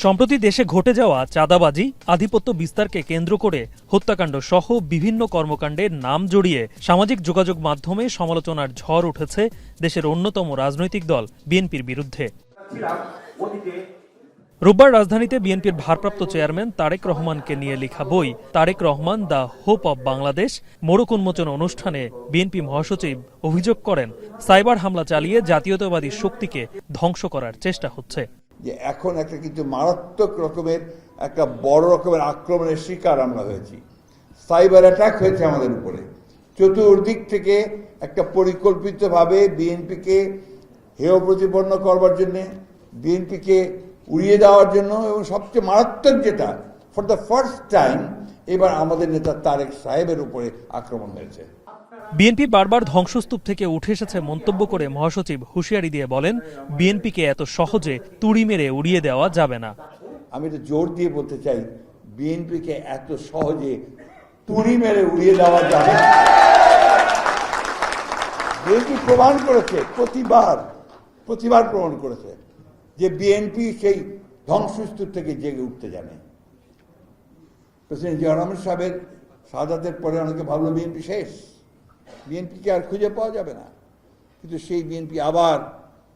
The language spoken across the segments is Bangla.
সম্প্রতি দেশে ঘটে যাওয়া চাঁদাবাজি, আধিপত্য বিস্তারকে কেন্দ্র করে হত্যাকাণ্ড সহ বিভিন্ন কর্মকাণ্ডের নাম জড়িয়ে সামাজিক যোগাযোগ মাধ্যমে সমালোচনার ঝড় উঠেছে দেশের অন্যতম রাজনৈতিক দল বিএনপির বিরুদ্ধে। রোববার রাজধানীতে বিএনপির ভারপ্রাপ্ত চেয়ারম্যান তারেক রহমানকে নিয়ে লেখা বই Tarique Rahman the hope of Bangladesh মোড়ক উন্মোচন অনুষ্ঠানে বিএনপি মহাসচিব অভিযোগ করেন, সাইবার হামলা চালিয়ে জাতীয়তাবাদী শক্তিকে ধ্বংস করার চেষ্টা হচ্ছে। যে এখন একটা কিন্তু মারাত্মক রকমের একটা বড় রকমের আক্রমণের শিকার আমরা হয়েছি। সাইবার অ্যাটাক হয়েছে আমাদের উপরে, চতুর্দিক থেকে একটা পরিকল্পিতভাবে বিএনপিকে হেয় প্রতিপন্ন করবার জন্য, বিএনপিকে উড়িয়ে দেওয়ার জন্য, এবং সবচেয়ে মারাত্মক যেটা, ফর দ্য ফার্স্ট টাইম এবার আমাদের নেতা তারেক সাহেবের উপরে আক্রমণ হয়েছে। বিএনপি বারবার ধ্বংসস্তূপ থেকে উঠে এসেছে মন্তব্য করে মহাসচিব হুঁশিয়ারি দিয়ে বলেন, বিএনপিকে এত সহজে তুড়ি মেরে উড়িয়ে দেওয়া যাবে না। আমি তো জোর দিয়ে বলতে চাই, বিএনপিকে এত সহজে তুড়ি মেরে উড়িয়ে দেওয়া যাবে না। বিএনপি প্রমাণ করেছে, প্রতিবার প্রমাণ করেছে যে বিএনপি সেই ধ্বংসস্তূপ থেকে জেগে উঠতে জানে। প্রেসিডেন্ট জিয়া রহমান সাহেবের শাহাদাতের পরে অনেকে ভাবলো বিএনপি শেষ, বিএনপিকে আর খুঁজে পাওয়া যাবে না, কিন্তু সেই বিএনপি আবার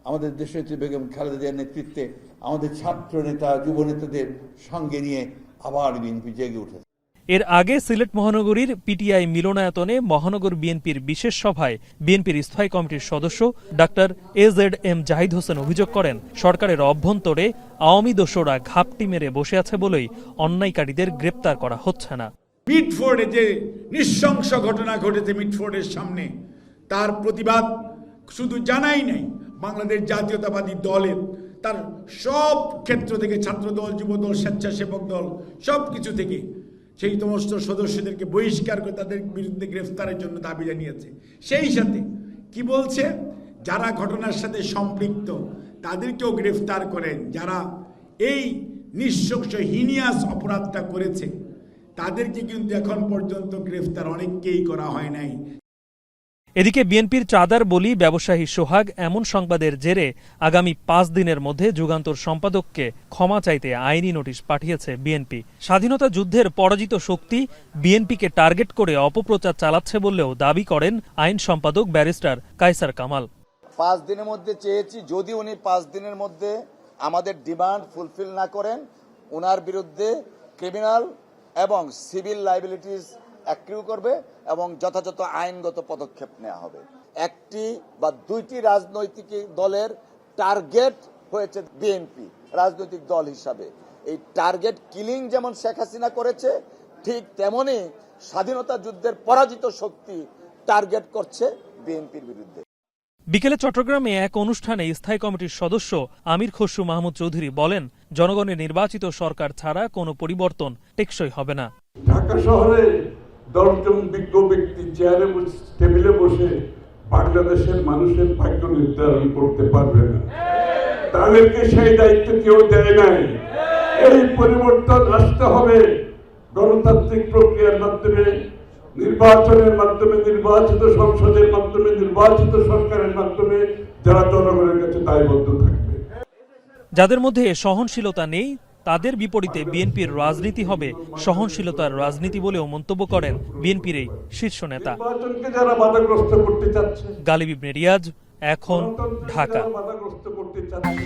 আমাদের দেশনেত্রী বেগম খালেদা জিয়ার নেতৃত্বে আমাদের ছাত্র নেতা, যুব নেতাদের সঙ্গে নিয়ে আবার বিএনপি জেগে উঠেছে। এর আগে সিলেট মহানগরীর পিটিআই মিলনায়তনে মহানগর বিএনপির বিশেষ সভায় বিএনপির স্থায়ী কমিটির সদস্য ডাক্তার AZM জাহিদ হোসেন অভিযোগ করেন, সরকারের অভ্যন্তরে আওয়ামী দোসররা ঘাপটি মেরে বসে আছে বলেই অন্যায়কারীদের গ্রেপ্তার করা হচ্ছে না। মিটফোর্ডে যে নৃশংস ঘটনা ঘটেছে মিটফোর্ডের সামনে, তার প্রতিবাদ শুধু জানাই নাই, বাংলাদেশ জাতীয়তাবাদী দলের তার সব ক্ষেত্র থেকে, ছাত্রদল, যুবদল, স্বেচ্ছাসেবক দল, সব কিছু থেকে সেই সমস্ত সদস্যদেরকে বহিষ্কার করে তাদের বিরুদ্ধে গ্রেফতারের জন্য দাবি জানিয়েছে। সেই সাথে কি বলছে, যারা ঘটনার সাথে সম্পৃক্ত তাদেরকেও গ্রেফতার করেন, যারা এই নৃশংস হিনিয়াস অপরাধটা করেছে তাদেরকে কিন্তু এখন পর্যন্ত গ্রেফতার অনেককেই করা হয় নাই। এদিকে বিএনপির চাঁদার বলি ব্যবসায়ী সোহাগ এমন সংবাদের জেরে আগামী 5 দিনের মধ্যে যুগান্তর সম্পাদককে ক্ষমা চাইতে আইনি নোটিশ পাঠিয়েছে বিএনপি। স্বাধীনতা যুদ্ধের পরাজিত শক্তি বিএনপিকে টার্গেট করে অপপ্রচার চালাচ্ছে বললেও দাবি করেন আইন সম্পাদক ব্যারিস্টার কায়সার কামাল। 5 দিনের মধ্যে চেয়েছি, যদি উনি 5 দিনের মধ্যে আমাদের ডিমান্ড ফুলফিল না করেন, ওনার বিরুদ্ধে ক্রিমিনাল এবং সিভিল লাইবিলিটিস অ্যাক্রিউ করবে এবং যথাযথ আইনগত পদক্ষেপ নেওয়া হবে। একটি বা দুইটি রাজনৈতিক দলের টার্গেট হয়েছে বিএনপি রাজনৈতিক দল হিসাবে। এই টার্গেট কিলিং যেমন শেখ হাসিনা করেছে, ঠিক তেমনি স্বাধীনতা যুদ্ধের পরাজিত শক্তি টার্গেট করছে বিএনপির বিরুদ্ধে। বিকেলে চট্টগ্রামে এক অনুষ্ঠানে স্থায়ী কমিটির সদস্য আমির খসরু মাহমুদ চৌধুরী বলেন, জনগণের নির্বাচিত সরকার ছাড়া কোনো পরিবর্তন টেকসই হবে না। ঢাকা শহরে 10 জন বিজ্ঞ ব্যক্তি চেয়ারে টেবিলে বসে বাংলাদেশের মানুষের ভাগ্য নির্ধারণ করতে পারবে না, তাদেরকে সেই দায়িত্ব কেউ দেয় নাই। এই পরিবর্তন আসতে হবে গণতান্ত্রিক প্রক্রিয়ার মাধ্যমে, নির্বাচনের মাধ্যমে, নির্বাচিত সংসদের মাধ্যমে, নির্বাচিত সরকারের মাধ্যমে, যারা জনগণের কাছে দায়বদ্ধ থাকবে। যাদের মধ্যে সহনশীলতা নেই তাদের বিপরীতে বিএনপির রাজনীতি হবে সহনশীলতার রাজনীতি বলেও মন্তব্য করেন বিএনপির এই শীর্ষ নেতা। বাধাগ্রস্ত করতে চাচ্ছে গালিব ইবনে রিয়াজ, এখন, ঢাকা। বাধাগ্রস্ত করতে চাচ্ছে।